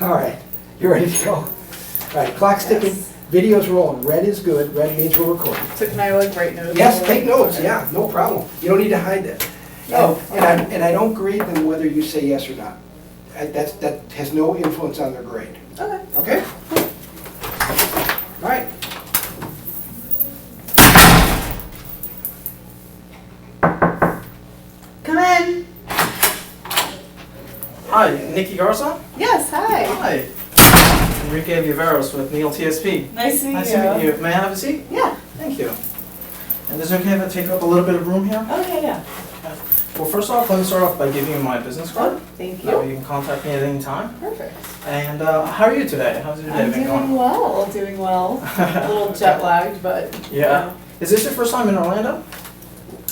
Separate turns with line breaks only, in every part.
All right, you ready to go? All right, clock's ticking,
Yes.
video's rolling. Red is good, red means we're recording.
So can I like write notes?
Yes, take notes, yeah, no problem. You don't need to hide that.
Oh,
And I don't grade them whether you say yes or not. That has no influence on their grade,
Okay.
okay? All right.
Come in.
Hi, Nikki Garza?
Yes, hi.
Hi. Enrique Viveros with Neil TSP.
Nice to meet
Nice
you.
to meet you. May I have a seat?
Yeah.
Thank you. And is it okay if I take up a little bit of room here?
Okay, yeah.
Okay. Well, first off, let me start off by giving you my business card.
Oh, thank
That way
you.
you can contact me at any time.
Perfect.
And how are you today? How's your day
I'm
been
doing
going?
well, doing well. A little jet lagged, but.
Yeah. Is this your first time in Orlando?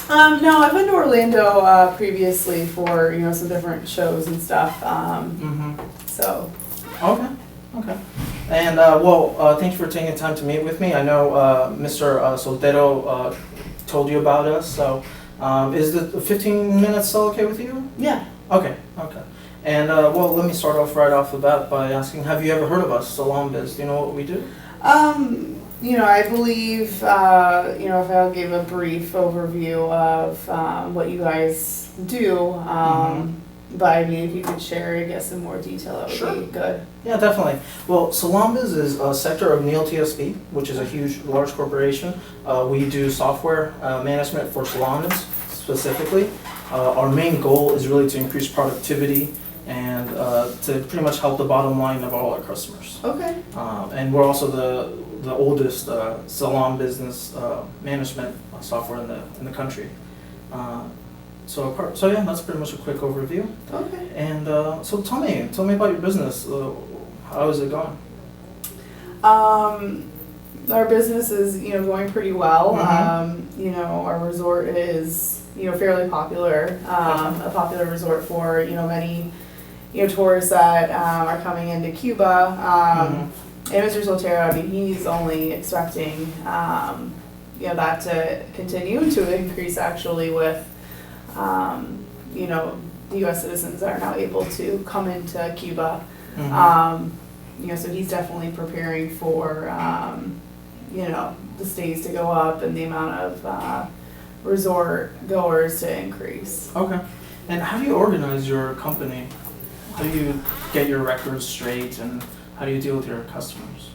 No, I've been to Orlando previously for, some different shows and stuff. So,
Okay. Okay. And thank you for taking time to meet with me. I know Mr. Soltero told you about us, so is the 15 minutes still okay with you?
yeah.
Okay, okay. And let me start off right off the bat by asking, have you ever heard of us, Salon Biz? Do you know what we do?
I believe, if I'll give a brief overview of what you guys do, but I mean, if you could share, I guess, in more detail, that would
Sure.
be good.
Yeah, definitely. Well, Salon Biz is a sector of Neil TSP, which is a huge, large corporation. We do software management for salons specifically. Our main goal is really to increase productivity and to pretty much help the bottom line of all our customers.
Okay.
And we're also the oldest salon business management software in the country. So yeah, that's pretty much a quick overview.
Okay.
And so tell me about your business. How is it going?
Our business is, going pretty well.
Mhm.
Our resort is, fairly popular. A popular resort for, many, tourists that are coming into Cuba. And Mr. Soltero, I mean, he's only expecting, that to continue to increase actually with, the U.S. citizens that are now able to come into Cuba. So he's definitely preparing for, the stays to go up and the amount of resort goers to increase.
Okay. And how do you organize your company? How do you get your records straight, and how do you deal with your customers?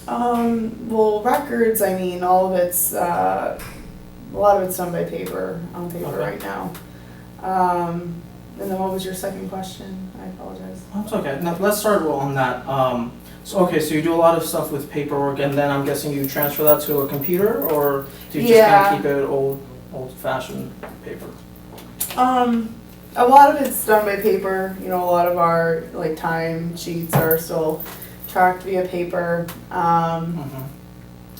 Well, records, I mean, all of it's, a lot of it's done by paper, on paper
Okay.
right now. And then what was your second question? I apologize.
That's okay. Now let's start on that. So you do a lot of stuff with paperwork, and then I'm guessing you transfer that to a computer, or do you just kind
Yeah.
of keep it old-fashioned paper?
A lot of it's done by paper. A lot of our time sheets are still tracked via paper.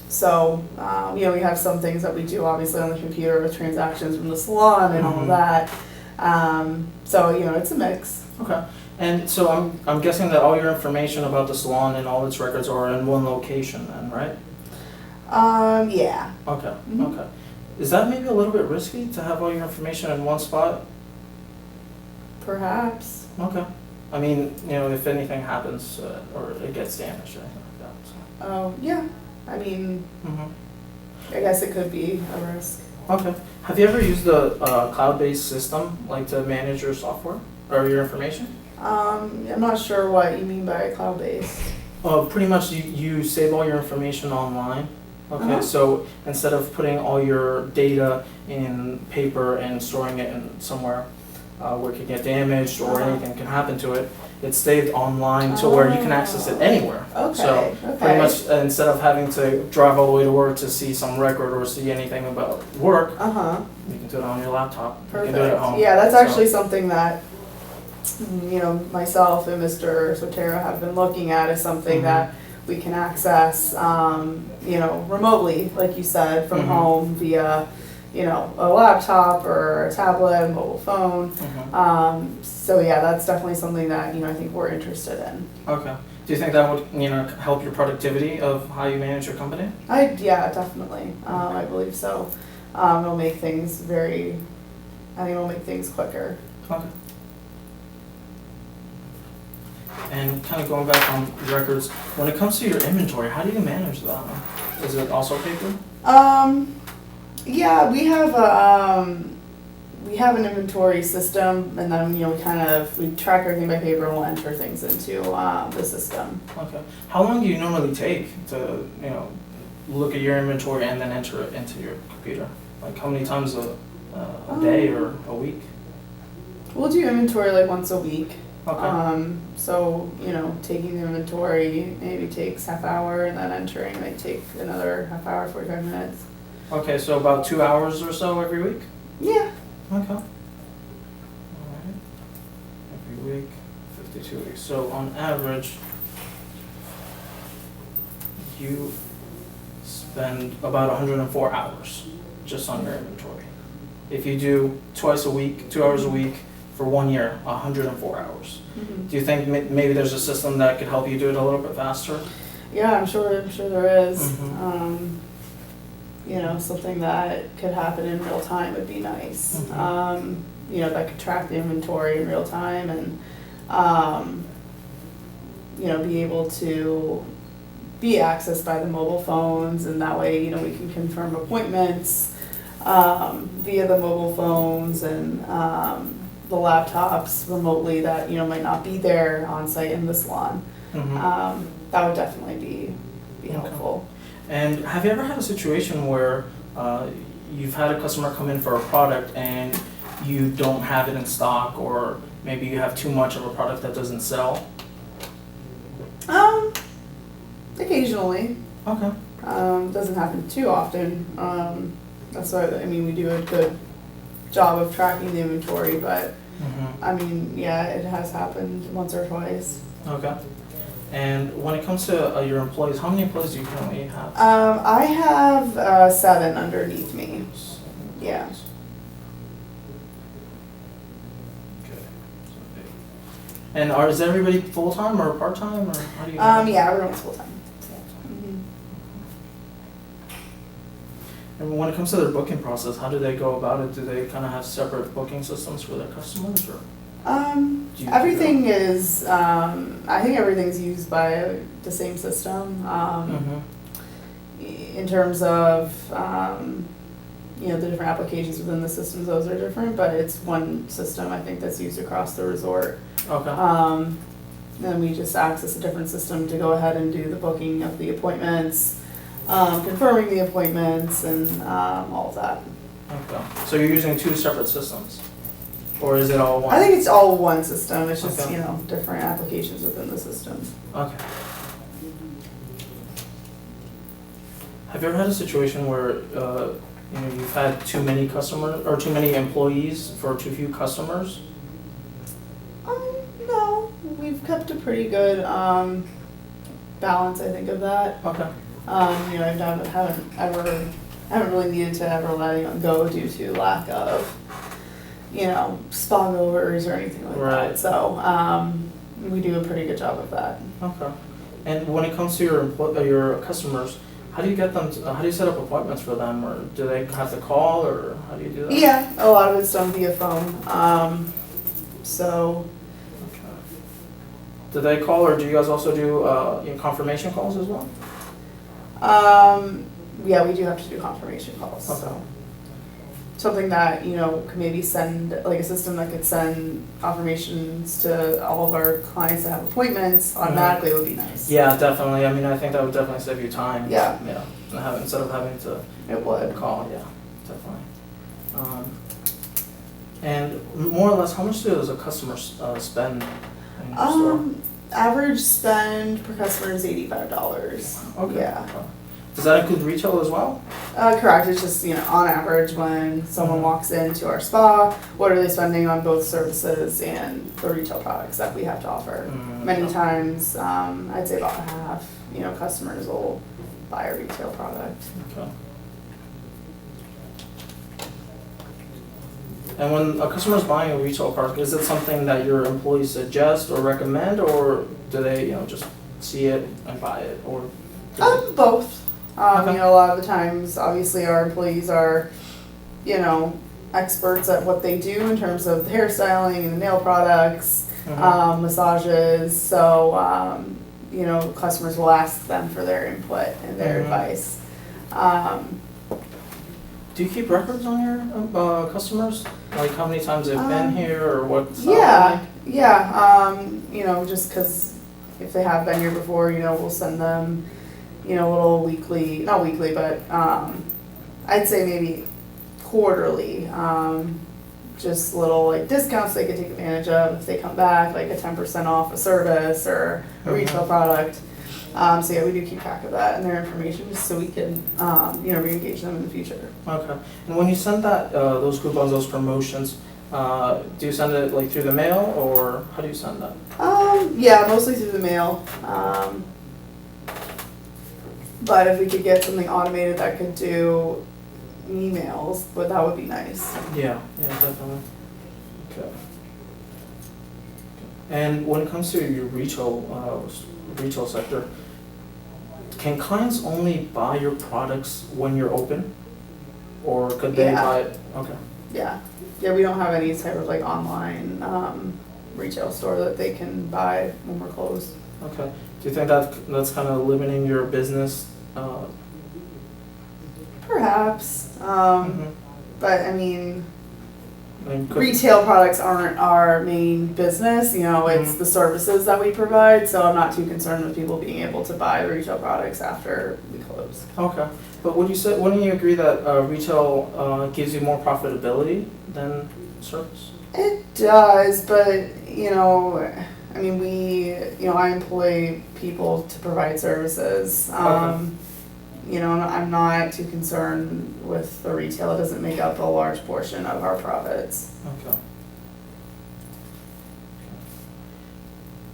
So, we have some things that we do obviously on the computer with transactions from the salon and all of that. So, it's a mix.
Okay. And so I'm guessing that all your information about the salon and all its records are in one location then, right?
Yeah.
Okay.
Mhm.
Okay. Is that maybe a little bit risky to have all your information in one spot?
Perhaps.
Okay. I mean, if anything happens or it gets damaged or anything like that. So.
Yeah. I mean,
Mm-hmm.
I guess it could be a risk.
Okay. Have you ever used a cloud-based system like to manage your software or your information?
I'm not sure what you mean by cloud-based.
Pretty much you save all your information online. Okay,
Uh-huh.
so instead of putting all your data in paper and storing it in somewhere where it could get damaged or
Uh-huh.
anything can happen to it, it's saved online to where you can access it anywhere.
Okay.
So
okay.
pretty much instead of having to drive all the way to work to see some record or see anything about work,
Uh-huh.
you can do it on your laptop.
Perfect.
You can do it at home.
Yeah, that's
So-
actually something that, myself and Mr. Sotero have been looking at as something
Mhm.
that we can access, remotely, like you said, from
Mhm.
home via, a laptop or a tablet, a mobile phone.
Mhm.
So yeah, that's definitely something that, I think we're interested in.
Okay. Do you think that would, help your productivity of how you manage your company?
Yeah, definitely. I believe so. It'll make things quicker.
Okay. And kind of going back on records, when it comes to your inventory, how do you manage that? Is it also paper?
Yeah, we have an inventory system, and then, we track everything by paper and we'll enter things into, the system.
Okay. How long do you normally take to, look at your inventory and then enter it into your computer? Like how many times a day or a week?
We'll do inventory like once a week.
Okay.
So, taking the inventory maybe takes half hour, and then entering might take another half hour, 45 minutes.
Okay, so about 2 hours or so every week?
Yeah.
Okay. Alright. Every week, 52 weeks. So on average, you spend about 104 hours just on your inventory. If you do twice a week, 2 hours a week, for 1 year, 104 hours.
Mm-hmm.
Do you think maybe there's a system that could help you do it a little bit faster?
Yeah, I'm sure there is.
Mhm.
Something that could happen in real time would be nice.
Mhm.
That could track the inventory in real time and, be able to be accessed by the mobile phones, and that way, we can confirm appointments, via the mobile phones and, the laptops remotely that, might not be there on site in the salon.
Mhm.
That would definitely be
Okay.
helpful.
And have you ever had a situation where you've had a customer come in for a product and you don't have it in stock, or maybe you have too much of a product that doesn't sell?
Occasionally.
Okay.
Doesn't happen too often. That's why, we do a good job of tracking the inventory, but,
Mm-hmm.
yeah, it has happened once or twice.
Okay. And when it comes to your employees, how many employees do you currently have?
I have 7 underneath me. Yeah.
Okay. And is everybody full-time or part-time, or how do you?
Yeah, everyone's full-time. Mhm.
And when it comes to their booking process, how do they go about it? Do they kind of have separate booking systems for their customers, or? Do you-
Everything is, I think everything's used by the same system.
Mhm.
In terms of, the different applications within the systems, those are different, but it's one system, I think, that's used across the resort.
Okay.
Then we just access a different system to go ahead and do the booking of the appointments, confirming the appointments, and all of that.
Okay. So you're using 2 separate systems? Or is it all one?
I think it's all one system, it's just,
Okay.
different applications within the system.
Okay. Have you ever had a situation where you've had too many customers or too many employees for too few customers?
No, we've kept a pretty good balance, I think, of that.
Okay.
I haven't really needed to ever let anyone go due to lack of, spot overs or anything like
Right.
that. So we do a pretty good job of that.
Okay. And when it comes to your customers, how do you get them? How do you set up appointments for them, or do they have to call, or how do you do that?
Yeah, a lot of it's done via phone. So
Okay. Do they call, or do you guys also do confirmation calls as well?
yeah, we do have to do confirmation calls.
Okay.
So something that, could maybe send, like a system that could send confirmations to all of our clients that have appointments automatically would be nice.
Yeah, definitely. I mean, I think that would definitely save you time.
Yeah.
Yeah. Instead of having to
It would.
call, yeah, definitely. And more or less, how much does a customer spend in your store?
Average spend per customer is $85.
Okay.
Yeah.
Okay. Does that include retail as well?
Correct, it's just, on average, when someone walks into our spa, what are they spending on both services and the retail products that we have to offer? Many times, I'd say about half, customers will buy a retail product.
Okay. And when a customer is buying a retail product, is it something that your employees suggest or recommend, or do they, just see it and buy it, or?
Both.
Okay.
A lot of the times, obviously, our employees are, experts at what they do in terms of the hairstyling and the nail products. massages. So, you know, customers will ask them for their input and their advice.
Do you keep records on your customers? Like how many times they've been here or what's
Yeah, yeah. You know, just because if they have been here before, you know, we'll send them, you know, little weekly, not weekly, but I'd say maybe quarterly. Just little like discounts they could take advantage of if they come back, like a 10% off a service or a retail product. So yeah, we do keep track of that and their information just so we can, you know, re-engage them in the future.
Okay. And when you send that, those coupons, those promotions, do you send it like through the mail or how do you send that?
Yeah, mostly through the mail. But if we could get something automated that could do emails, but that would be nice.
Yeah, definitely. Okay. And when it comes to your retail sector, can clients only buy your products when you're open, or could they buy it? Okay.
Yeah, we don't have any type of like online retail store that they can buy when we're closed.
Okay. Do you think that's kind of limiting your business?
Perhaps, but I mean,
Could,
retail products aren't our main business. You know, it's the services that we provide. So I'm not too concerned with people being able to buy retail products after we close.
Okay, but wouldn't you agree that retail gives you more profitability than service?
It does, but you know, I mean, I employ people to provide services. You know, I'm not too concerned with the retail. It doesn't make up a large portion of our profits.
Okay.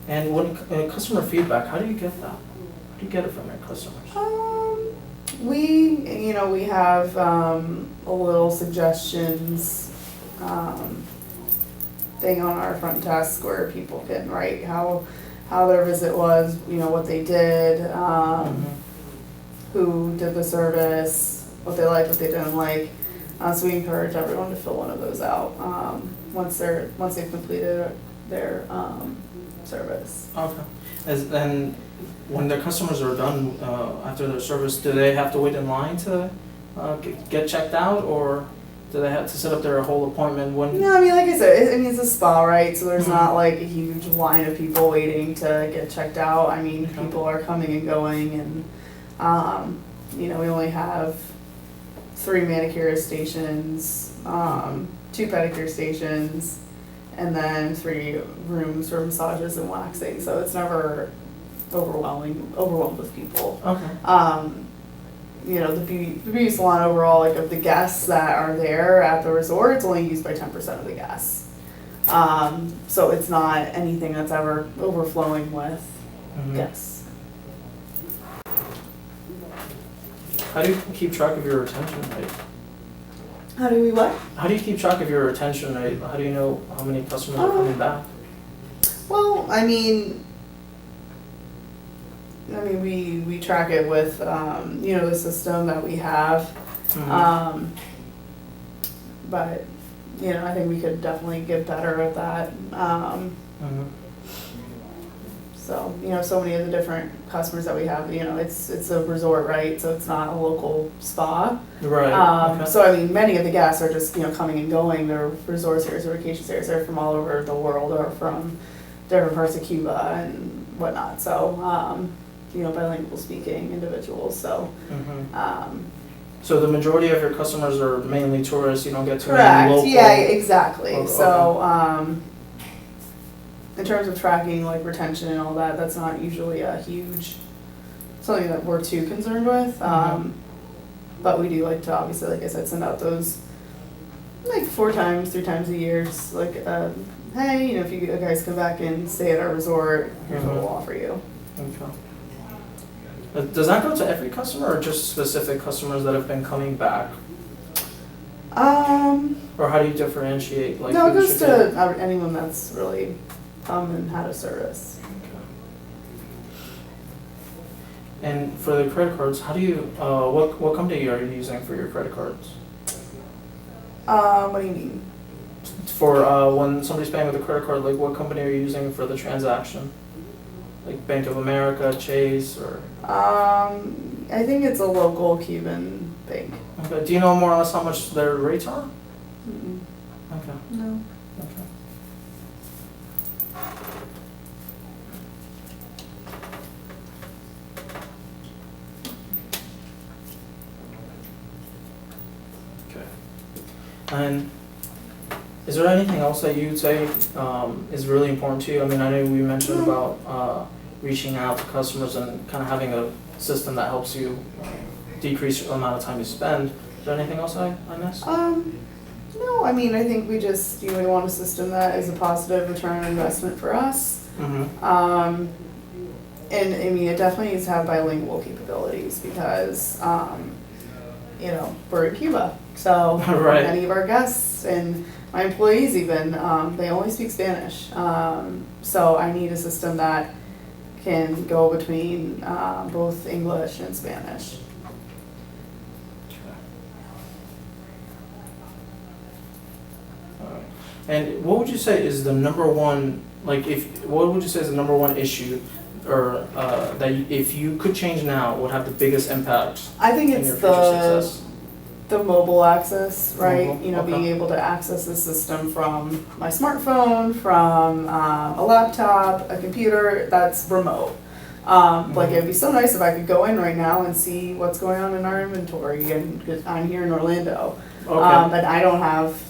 And when customer feedback, how do you get that? How do you get it from your customers?
We have a little suggestions thing on our front desk where people can write how their visit was, you know, what they did, who did the service, what they liked, what they didn't like. So we encourage everyone to fill one of those out once they've completed their service.
Okay. And when their customers are done after their service, do they have to wait in line to get checked out, or do they have to set up their whole appointment when?
No, I mean, like I said, it's a spa, right? So there's not like a huge line of people waiting to get checked out. I mean, people are coming and going, and you know, we only have 3 manicure stations, 2 pedicure stations, and then 3 rooms for massages and waxing. So it's never overwhelmed with people.
Okay.
You know, the beauty salon overall, like of the guests that are there at the resort, it's only used by 10% of the guests. So it's not anything that's ever overflowing with guests.
How do you keep track of your retention rate?
How do we what?
How do you keep track of your retention rate? How do you know how many customers are coming back?
Well, I mean, we track it with, you know, the system that we have. But, you know, I think we could definitely get better at that. So, you know, so many of the different customers that we have, you know, it's a resort, right? So it's not a local spa.
Right. Okay.
So, I mean, many of the guests are just, you know, coming and going. They're resort stays or vacation stays. They're from all over the world or from different parts of Cuba and whatnot. So, you know, bilingual speaking individuals. So,
so the majority of your customers are mainly tourists. You don't get too
correct.
many local.
Yeah, exactly.
Okay.
So, in terms of tracking like retention and all that, that's not usually a huge something that we're too concerned with. But we do like to obviously, like I said, send out those like 4 times, 3 times a year, just like, hey, you know, if you guys come back and stay at our resort, here's what we'll offer you.
Okay. Does that go to every customer or just specific customers that have been coming back? Or how do you differentiate? Like,
no, it
who
goes
should
to anyone that's really come and had a service.
Okay. And for the credit cards, how do you, what company are you using for your credit cards?
What do you mean?
For when somebody's paying with a credit card, like what company are you using for the transaction? Like Bank of America, Chase, or?
I think it's a local Cuban bank.
Okay. Do you know more or less how much their rates are?
Mm-mm.
Okay.
No.
Okay. Okay. And is there anything else that you'd say is really important to you? I mean, I know we mentioned about reaching out to customers and kind of having a system that helps you decrease the amount of time you spend. Is there anything else I missed?
No, I mean, I think we just, we want a system that is a positive return on investment for us.
Mm-hmm.
And I mean, it definitely needs to have bilingual capabilities because, we're in Cuba. So
Right.
many of our guests and my employees even, they only speak Spanish. So I need a system that can go between both English and Spanish.
Alright. And what would you say is the number one, what would you say is the number one issue or if you could change now, would have the biggest impact
I think
in
it's
your future success?
the mobile access, right?
Mobile,
Being
okay.
able to access the system from my smartphone, from a laptop, a computer that's remote. Like it'd be so nice if I could go in right now and see what's going on in our inventory, and 'cause I'm here in Orlando.
Okay.
But I don't have,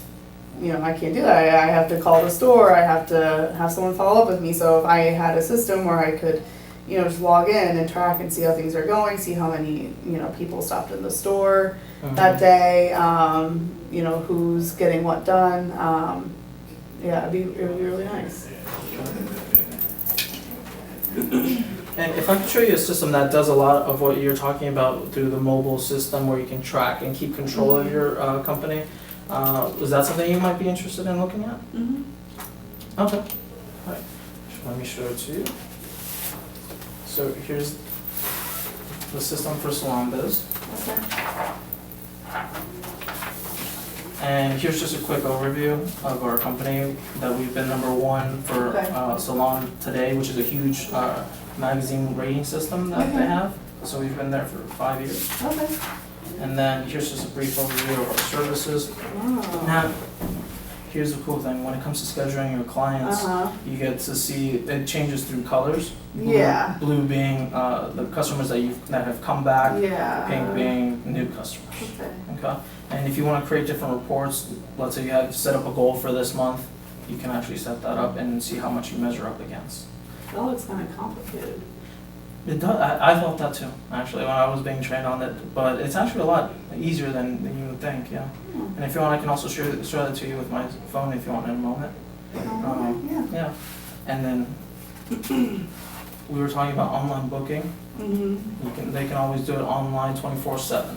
I can't do that. I have to call the store. I have to have someone follow up with me. So if I had a system where I could, just log in and track and see how things are going, see how many, people stopped in the store that day, who's getting what done. It would be really nice.
And if I could show you a system that does a lot of what you're talking about through the mobile system where you can track and keep control of your company, is that something you might be interested in looking at?
Mm-hmm.
Okay. All right. Let me show it to you. So here's the system for Salon Biz.
Okay.
And here's just a quick overview of our company, that we've been #1 for
Okay.
Salon Today, which is a huge magazine rating system that they have. So we've been there for 5 years.
Okay.
And then here's just a brief overview of our services.
Oh.
Now, here's the cool thing, when it comes to scheduling your clients,
Uh-huh.
you get to see, it changes through colors. Blue-
Yeah.
Blue being the customers that have come back,
Yeah.
pink being new customers.
Okay.
Okay, and if you want to create different reports, let's say you have set up a goal for this month, you can actually set that up and see how much you measure up against.
That looks kind of complicated.
It does, I felt that too, actually, when I was being trained on it, but it's actually a lot easier than you would think, yeah.
Hmm.
And if you want, I can also show that to you with my phone if you want in a moment.
Yeah.
Yeah, and then we were talking about online booking.
Mm-hmm.
They can always do it online 24/7.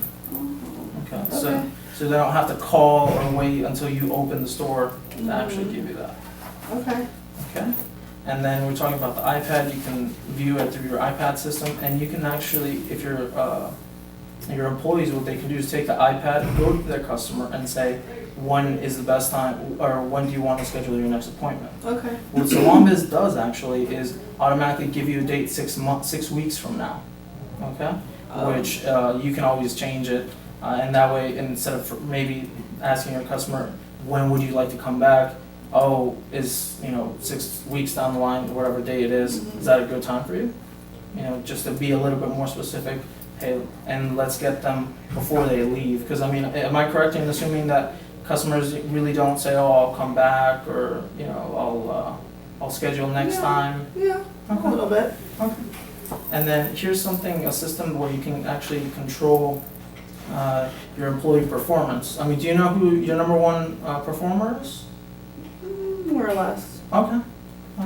Okay, so
Okay.
they don't have to call or wait until you open the store to actually give you that.
Okay.
Okay, and then we're talking about the iPad. You can view it through your iPad system, and you can actually, if your employees, what they can do is take the iPad, go to their customer, and say, when is the best time, or when do you want to schedule your next appointment?
Okay.
What SalonBiz does actually is automatically give you a date 6 weeks from now, okay? Which you can always change it, and that way, instead of maybe asking your customer, when would you like to come back? Oh, is 6 weeks down the line, whatever day it is that a good time for you? Just to be a little bit more specific. Hey, and let's get them before they leave. Because I mean, am I correct in assuming that customers really don't say, "Oh, I'll come back," or I'll schedule next time?
Yeah.
Okay.
A little bit.
Okay. And then here's a system where you can actually control your employee performance. I mean, do you know who your #1 performer is?
More or less.
Okay.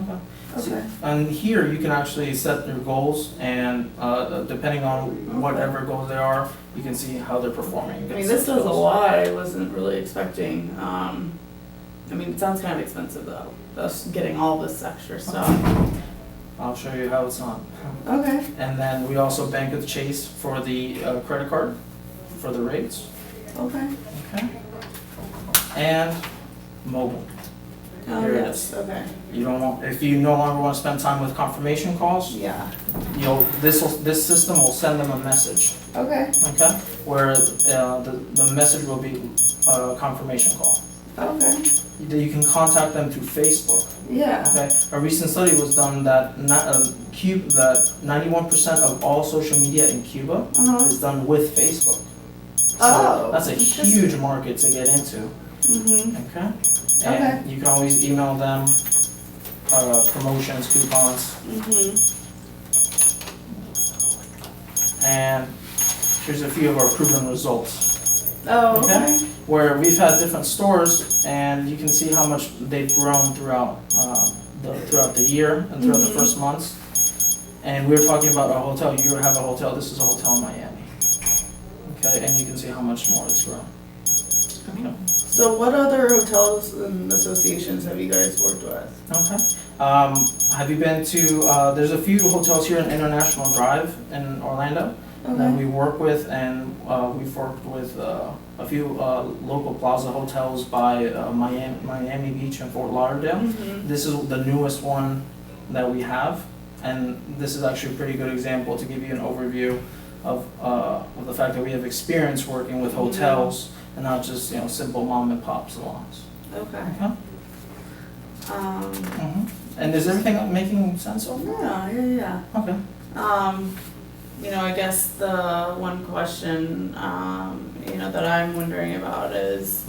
Okay.
Okay.
And here you can actually set your goals, and depending on whatever goals they are, you can see how they're performing.
I mean, this does a lot. I wasn't really expecting. It sounds kind of expensive though. Us getting all this extra stuff.
I'll show you how it's on.
Okay.
And then we also bank with Chase for the credit card, for the rates.
Okay.
Okay. And mobile.
Oh,
Here it
yes,
is.
okay,
You don't want, if you no longer want to spend time with confirmation calls,
yeah,
this system will send them a message,
okay,
okay? Where the message will be a confirmation call.
okay,
You can contact them through Facebook,
yeah,
okay? A recent study was done that that 91% of all social media in Cuba
uh-huh,
is done with Facebook. So
Oh,
that's a
interesting.
huge market to get into,
mm-hmm,
okay?
Okay.
And you can always email them promotions, coupons,
mm-hmm,
and here's a few of our proven results.
oh,
Okay.
okay,
Where we've had different stores, and you can see how much they've grown throughout the year and throughout the
Mhm.
first months. And we were talking about a hotel. You have a hotel. This is a hotel in Miami. Okay, and you can see how much more it's grown. Okay.
So what other hotels and associations have you guys worked with?
Okay. Have you been to? There's a few hotels here in International Drive in Orlando that we work with, and we've worked with a few local plaza hotels by Miami Beach and Fort Lauderdale.
Mhm.
This is the newest one that we have, and this is actually a pretty good example to give you an overview of the fact that we have experience working with hotels and not just simple mom and pop salons.
Okay.
Okay. And is everything making sense so far?
Yeah.
Okay.
I guess the one question, that I'm wondering about is,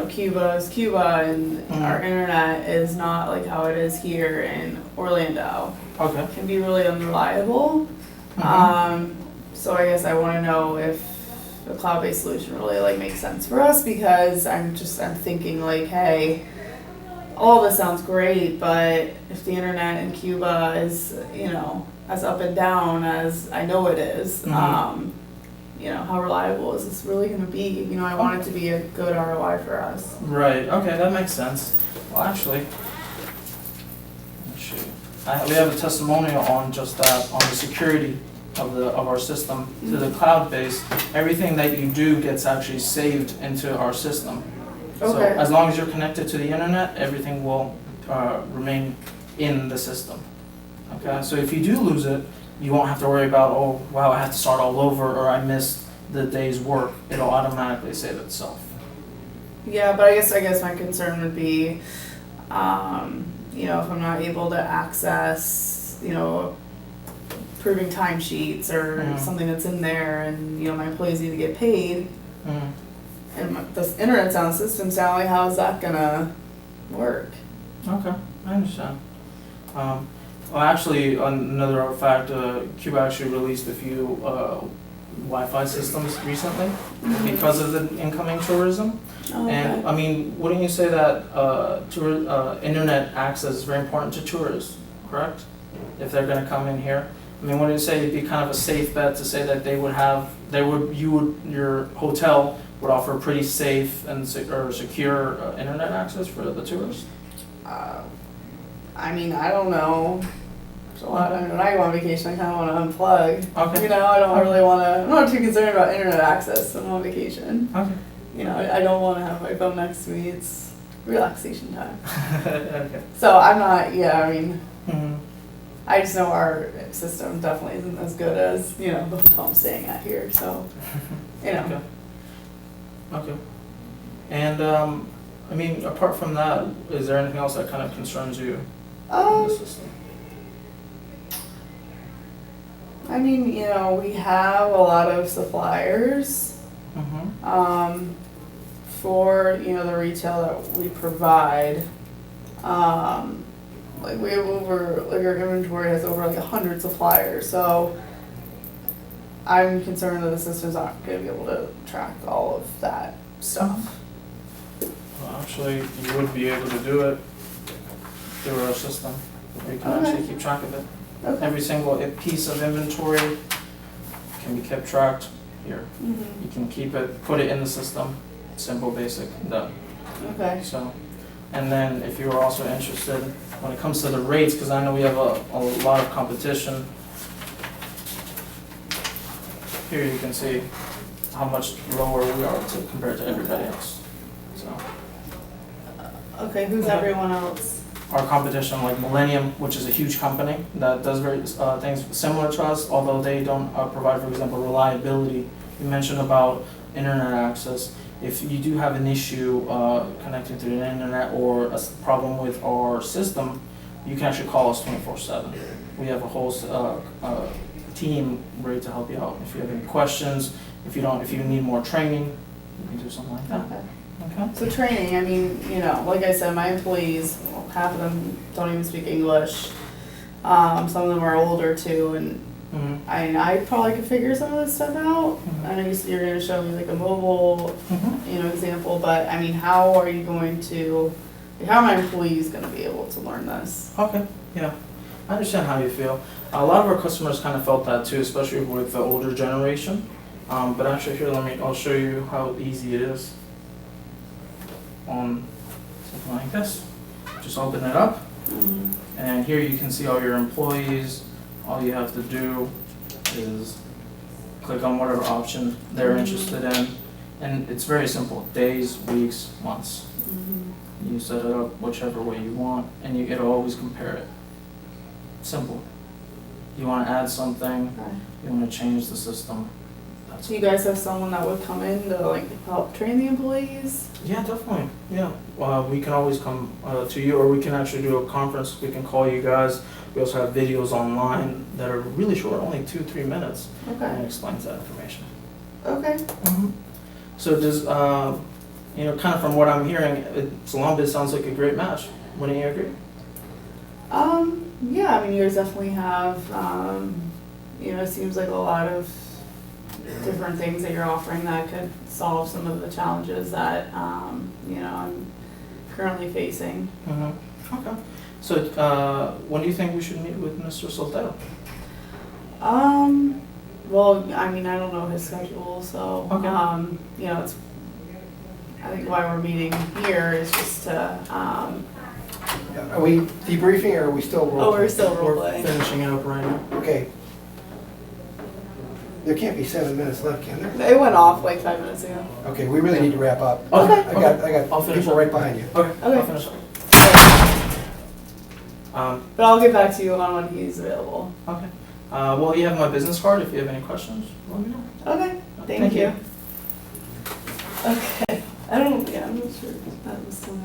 Cuba is Cuba, and our internet is not like how it is here in Orlando.
Okay.
It can be really unreliable. So I guess I want to know if a cloud-based solution really makes sense for us, because I'm thinking hey, all this sounds great, but if the internet in Cuba is as up and down as I know it is, how reliable is this really going to be? I want it to be a good ROI for us.
Right. Okay, that makes sense. Well, actually, let's see. We have a testimonial on just that, on the security of our system to the cloud base. Everything that you do gets actually saved into our system. So
Okay.
as long as you're connected to the internet, everything will remain in the system. Okay. So if you do lose it, you won't have to worry about, oh wow, I have to start all over, or I missed the day's work. It'll automatically save itself.
Yeah, but I guess my concern would be, if I'm not able to access, approving timesheets or something that's in there, and my employees need to get paid, and the internet sound system sound like, how is that gonna work?
Okay, I understand. Well, actually, another fact, Cuba actually released a few Wi-Fi systems recently because of the incoming tourism.
Oh, okay.
And I mean, wouldn't you say that internet access is very important to tourists, correct? If they're going to come in here, I mean, wouldn't you say it'd be kind of a safe bet to say that your hotel would offer pretty safe and secure internet access for the tourists?
I don't know. There's a lot. When I go on vacation, I kind of want to unplug.
Okay.
I don't really want to. I'm not too concerned about internet access when I'm on vacation.
Okay.
I don't want to have my phone next to me. It's relaxation time.
Okay.
So I'm not. Yeah,
Mm-hmm.
I just know our system definitely isn't as good as the hotel I'm staying at here. So,
Okay. Okay. And apart from that, is there anything else that kind of concerns you in the system?
We have a lot of suppliers for the retail that we provide. We have over our inventory has over 100 suppliers, so I'm concerned that the system's not going to be able to track all of that stuff.
Well, actually, you would be able to do it through our system. We can
Okay.
actually keep track of it.
Okay.
Every single piece of inventory can be kept tracked here.
Mhm.
You can keep it, put it in the system, simple, basic, done.
Okay.
So, and then if you're also interested, when it comes to the rates, because I know we have a lot of competition, here you can see how much lower we are compared to everybody else. So,
Okay, who's everyone else?
Our competition, like Millennium, which is a huge company that does very things similar to us, although they don't provide, for example, reliability. You mentioned about internet access. If you do have an issue connecting to the internet or a problem with our system, you can actually call us 24/7. We have a whole team ready to help you out. If you have any questions, if you need more training, you can do something like that.
Okay.
Okay.
So training, I mean, like I said, my employees, well, half of them don't even speak English. Some of them are older too, and
Mhm.
I probably could figure some of this stuff out.
Mhm.
I know you're going to show me like a mobile,
Mhm.
example, but I mean, how are my employees going to be able to learn this?
Okay, yeah. I understand how you feel. A lot of our customers kind of felt that too, especially with the older generation. But actually here, I'll show you how easy it is. On something like this. Just open it up, and here you can see all your employees. All you have to do is click on whatever option they're interested in, and it's very simple. Days, weeks, months. You set it up whichever way you want, and it'll always compare it. Simple. You want to add something,
Okay.
you want to change the system. That's
So you guys have someone that would come in to like help train the employees?
Yeah, definitely. Yeah, we can always come to you, or we can actually do a conference. We can call you guys. We also have videos online that are really short, only 2-3 minutes, and
Okay.
it explains that information.
Okay.
So does kind of from what I'm hearing, Salombiz sounds like a great match. Wouldn't you agree?
Yeah, I mean, you guys definitely have, it seems like a lot of different things that you're offering that could solve some of the challenges that, I'm currently facing.
Okay. So when do you think we should meet with Mr. Soltero?
Well, I mean, I don't know his schedule, so,
Okay.
it's, I think why we're meeting here is just to,
Are we debriefing or are we still role
oh, we're
playing?
still role
We're
playing.
finishing it up right now.
Okay. There can't be 7 minutes left, can there?
It went off like 5 minutes ago.
Okay, we really need to wrap up.
Okay.
I got
I'll finish
people
up.
right behind you.
Okay,
Okay.
I'll finish up.
But I'll get back to you on when he's available.
Okay. Well, you have my business card. If you have any questions, let me know.
Okay, thank you. Okay, I'm not sure if that was still.